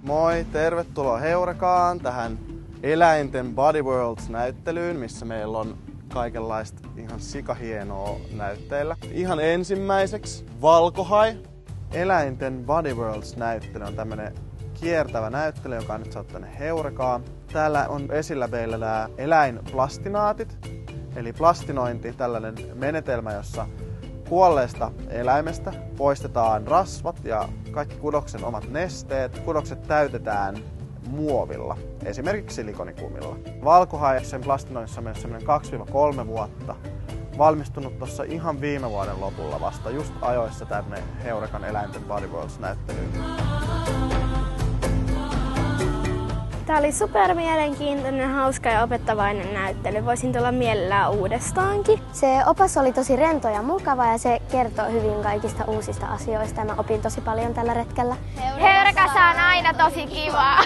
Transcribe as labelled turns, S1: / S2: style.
S1: Moi, tervetuloa Heurekaan tähän eläinten Body Worlds-näyttelyyn, missä meillä on kaikenlaista ihan sikahienoa näytteillä. Ihan ensimmäiseksi Valkohai. Eläinten Body Worlds-näyttely on tämmönen kiertävä näyttely, joka on nyt saatu tänne Heurekaan. Täällä on esillä meillä nämä eläinplastinaatit, eli plastinointi, tällainen menetelmä, jossa kuolleesta eläimestä poistetaan rasvat ja kaikki kudoksen omat nesteet. Kudokset täytetään muovilla, esimerkiksi silikonikumilla. Valkohai sen plastinoinnissa on myös semmoinen 2-3 vuotta. Valmistunut tuossa ihan viime vuoden lopulla vasta, just ajoissa tänne Heurekan eläinten Body Worlds-näyttelyyn.
S2: Tämä oli super mielenkiintoinen, hauska ja opettavainen näyttely. Voisin tulla mielellään uudestaankin.
S3: Se opas oli tosi rento ja mukava ja se kertoo hyvin kaikista uusista asioista ja mä opin tosi paljon tällä retkellä.
S2: Heurekassa on aina tosi kivaa!